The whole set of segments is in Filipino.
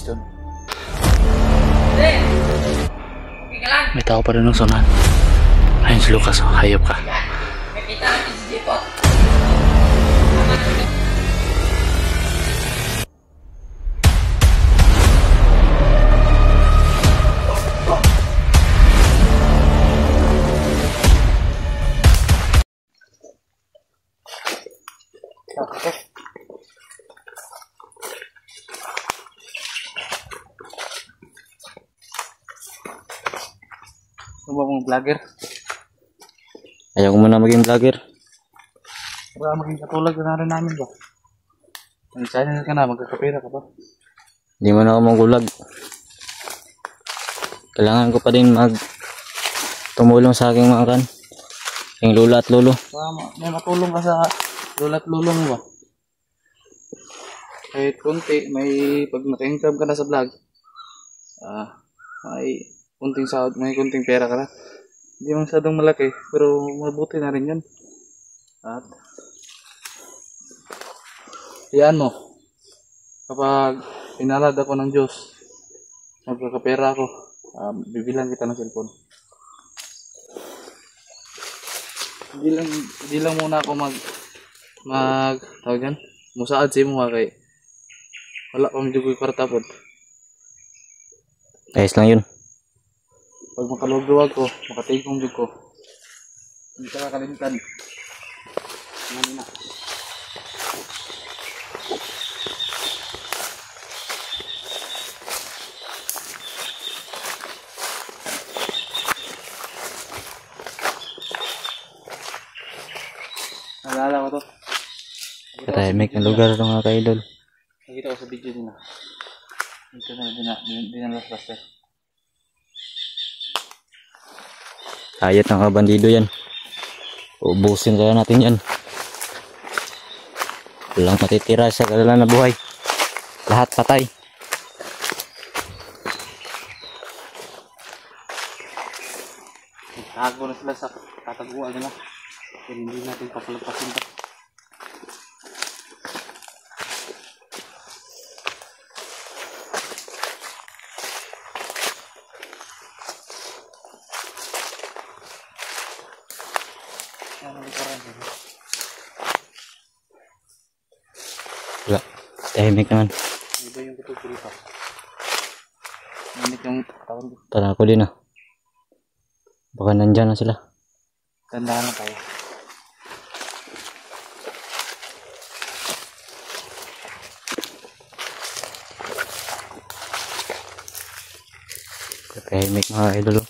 boses doon. May tao pa rin ng sonan. Ayun si Lucas, oh, hayop ka. Nakita natin si Jepo. Ano ba mga vlogger? Ayaw ko muna maging vlogger. Baka maging katulad na rin namin ba? Mag-channel ka na, magkakapira ka ba? Hindi mo na ako magulag. Kailangan ko pa din tumulong sa aking mga yung lula at lolo. May matulong ka sa lula at lolo mo ba? Kahit konti, pag naka-income ka na sa vlog, may kunting sahod, may kunting pera ka na. Hindi masyadong malaki, pero mabuti na rin yan. At yan mo, kapag pinalad ako ng Diyos, magkakapera ako, bibilang kita ng cellphone. Hindi lang muna ako tawag yan, musaad sa mo kay wala pa medyo ko'y kwarta po. Ayos lang yun. Pag makalugluwag ko, makatigong dyan ko, hindi ka kakalimtan. Ano na. Nalala ko to. Katahimik na lugar ito mga ka-idol. Nakita ko sa video din na. Dito na, dinalas-las. Hayat ng kabandido yan. Ubusin kaya natin yan. Walang matitira sa kalalan na buhay. Lahat patay. Tago na sila sa tataguan nila. Kaya hindi natin papalagpasin ito. Wala. Tahimik naman. Iba yung kuto dito. Tahimik yung tawag dito. Tara ko din ah. Baka nandyan na sila. Tandaan na tayo. Tahimik mga idol.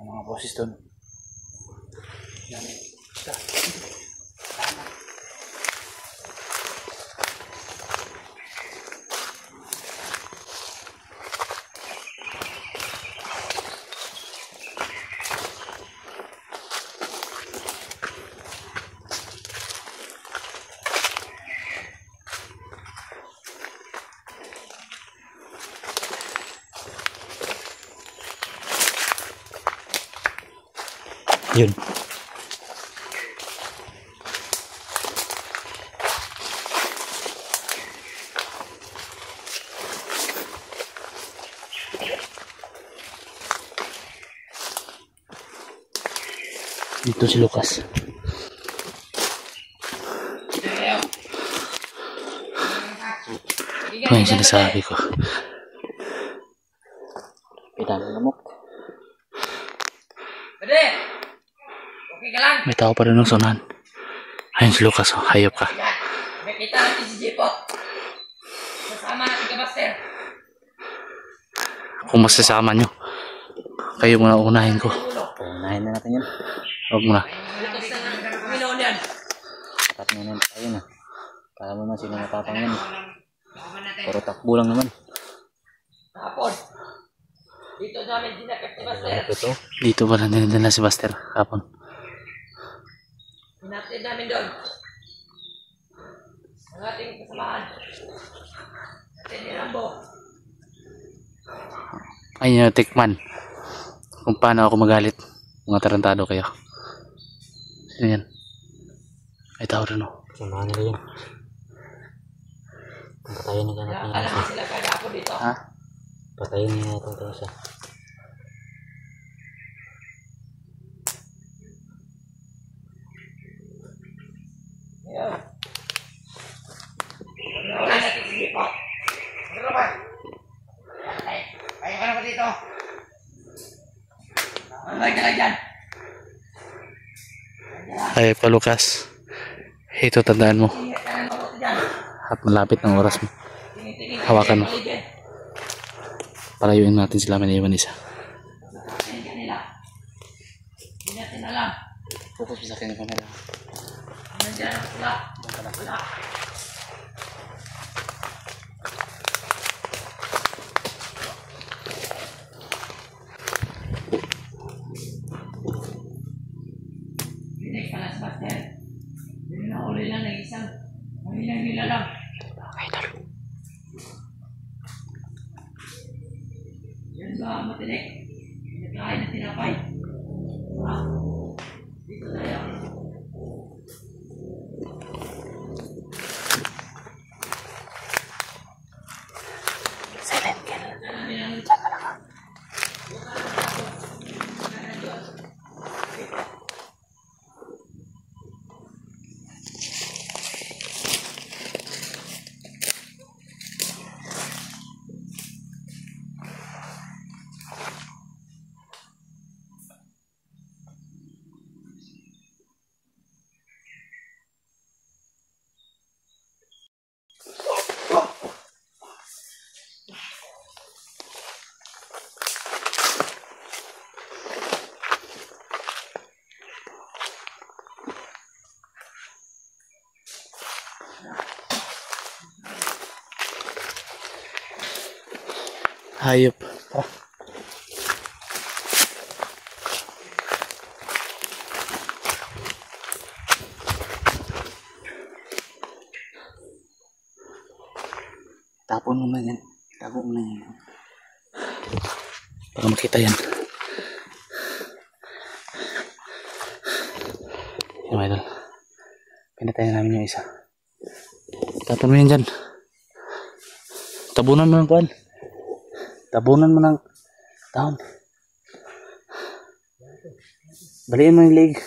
Mga boses doon. Yan. Yun. Dito si Lucas. Ano yung sinasabi ko? Pitang lamok. May tao pa rin ng sonan. Ayun si Lucas, oh, hayop ka. Nakita natin si Jepo. Kasama natin ka, Master. kung masasama nyo. Kayo muna unahin ko. Unahin na natin yan. Huwag muna. Tapat na naman tayo na. Kala mo naman sino matapang yan. Puro takbo lang naman. Hapon. Dito namin dinakit ni Master. Ito. Dito ba na si Buster kapon? Hinatid namin doon. Ang ating kasamahan. Natin ni Rambo. Ayun yung tikman. Kung paano ako magalit. Mga tarantado kayo. Sino yan? Ay, tao rin o. Samahan nila yan. Patayin nila natin yung Alam isa. sila kaya ako dito. Ha? Patayin nila natin yung isa. Ayun. Wala natin si Jeepot. Ano ba? Kaya ka na ba dito? Ano ka lang dyan? Ay, Palukas. Ito, tandaan mo. Ingat ka ng mga dyan. At malapit ng oras mo. Tingin-tingin. Hawakan mo. Paligid. Palayuin natin sila. May naiwan isa. Tingin ka nila. Hindi natin alam. Focus mo sa akin yung camera. Nandiyan ang pula. Wala. Binig pala sa Master. Hindi na uli lang ng isang mahilang nila lang. Yan ba matinik? Pinagkain na tinapay. Dito tayo. Silent kill. Hayop. Tapon mo na yan. Tapon mo na yan. Baka makita yan. Yung idol. Pinatay na namin yung isa. Tapon mo yan dyan. Tabunan mo ng kuwan. Tabunan mo ng taon. Baliin mo yung leg.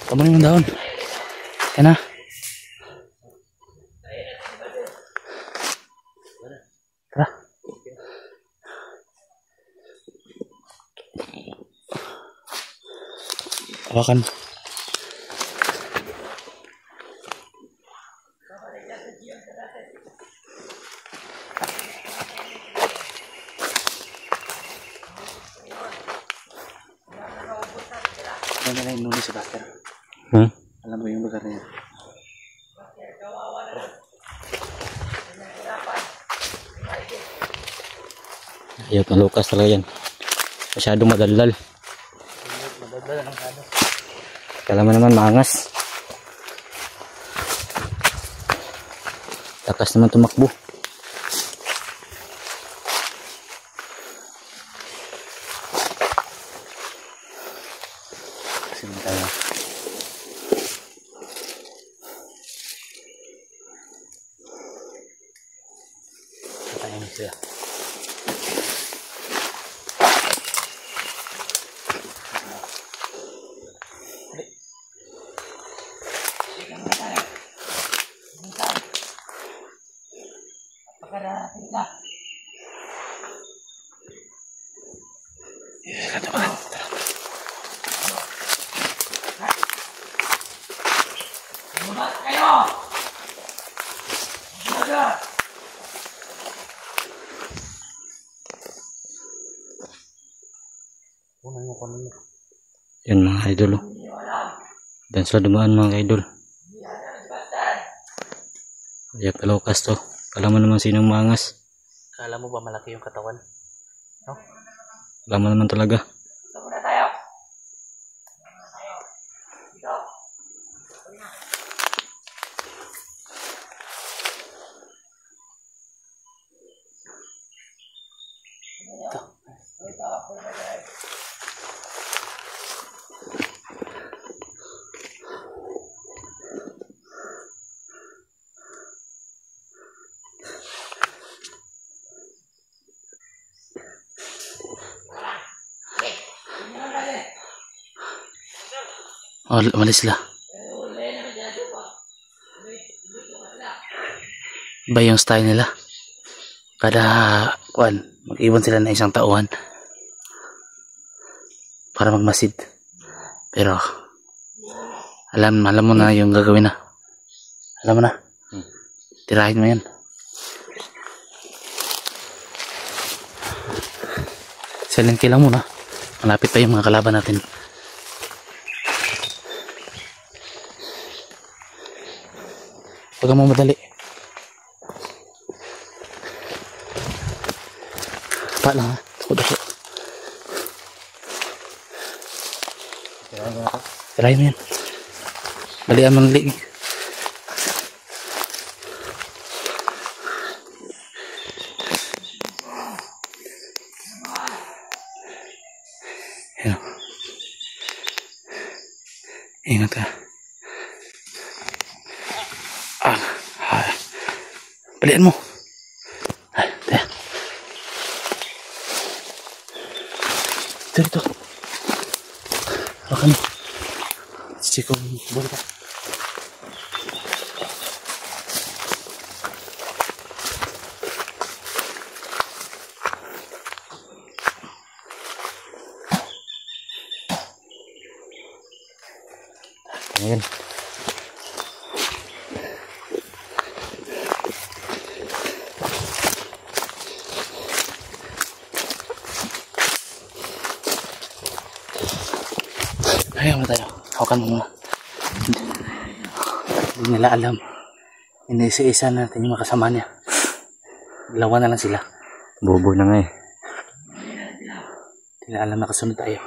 Tabunan mo yung daon. Yan na. Tara. Hawakan. Alam mo na yung si Buster. Alam mo yung lugar na yun. Ayaw na Lucas talaga yan. Masyadong madaldal. Kala mo naman maangas. Takas naman tumakbo. Kasi mo tayo. Patayin mo siya. Pagkarating na. Bumaba kayo! Yan mga idol. Oh. Dan sila dumaan mga idol. Kaya pelokas to. Kala mo naman sinong mangas. Kala mo ba malaki yung katawan? No? Kala mo naman talaga. Oh, umalis sila. Ba yung style nila? Kada mag-ibon sila na isang tauhan para magmasid. Pero alam mo na yung gagawin na. Alam mo na. Tirahin mo yan. Silent kill lang muna. Malapit pa yung mga kalaban natin. Huwag mo madali. Pa lang ha. Dako. Tirahin mo yan. Balian mo ng liig. Yan. Ingat ka. Balian mo. Dito. Hawakan mo. Sikong bola ka. Ayan. Ayaw na tayo. Hawakan mo muna. Hindi nila alam. Hindi isa natin yung makasama niya. Dalawa na lang sila. Bobo na nga eh. Hindi nila alam na kasunod tayo.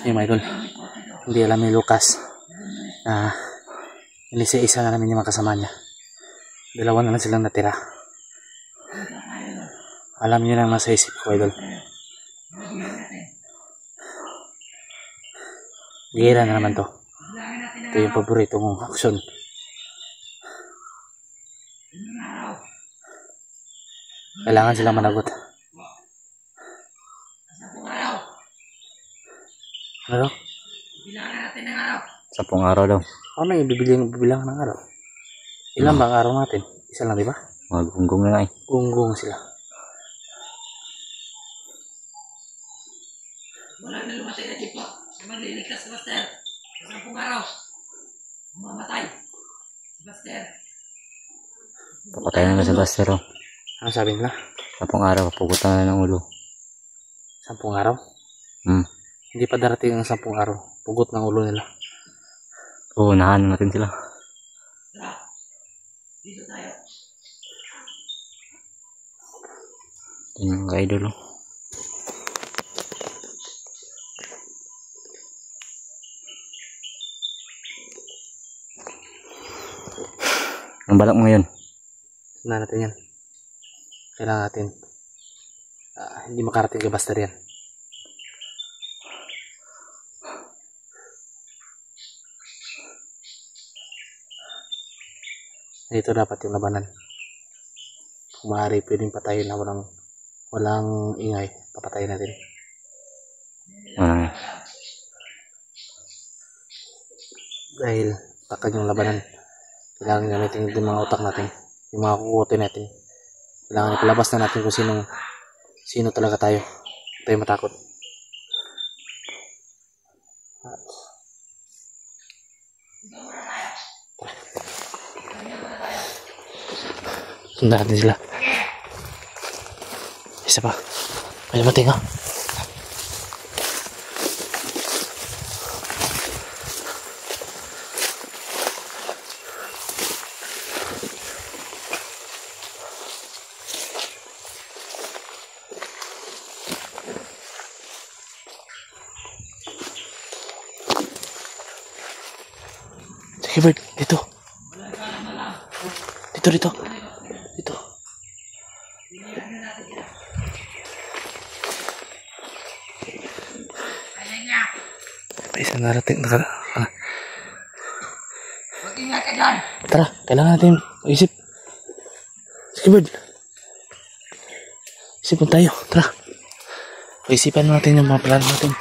Yung mga idol, hindi alam ni Lucas na isa na namin yung makasama niya. Dalawa na lang silang natira. Alam niyo lang nasa isip ko, idol. Gira na naman to. Ito yung paborito mong aksyon. Kailangan silang managot. Ano? 10 araw daw. Ano yung bibilang ng araw? Ilan bang araw natin? Isa lang, di ba? Mga gunggong na nga eh. Gunggong sila. Wala na lumatay na tipo. Magliligtas si Master. 10 araw. Mamatay. Si Master. Papatayin na sa Buster oh. Ano sabi nila? 10 araw, papugutan na ng ulo. 10 araw? Hindi pa darating ang 10 araw. Pugot ng ulo nila. Oo, nahanan natin sila. Dito tayo. Yan yung ka-idol oh. Ang balak mo ngayon? Sundan natin yan. Kailangan natin hindi makarating kay Buster yan. Dito dapat yung labanan. Kung maaari pwedeng patayin na walang ingay, papatayin natin. Dahil takad yung labanan, kailangan gamitin yung mga utak natin, yung mga kukote natin. Kailangan ipalabas na natin kung sino talaga tayo. Tayo matakot. Sundan natin sila. Isa pa. May dumating ha. Sige Bert, dito. Dito. May isang narating. Mag-ingat ka dyan. Tara, kailangan natin isip. Sige Bird. Isipin tayo, tara. Isipan natin yung mga plano natin.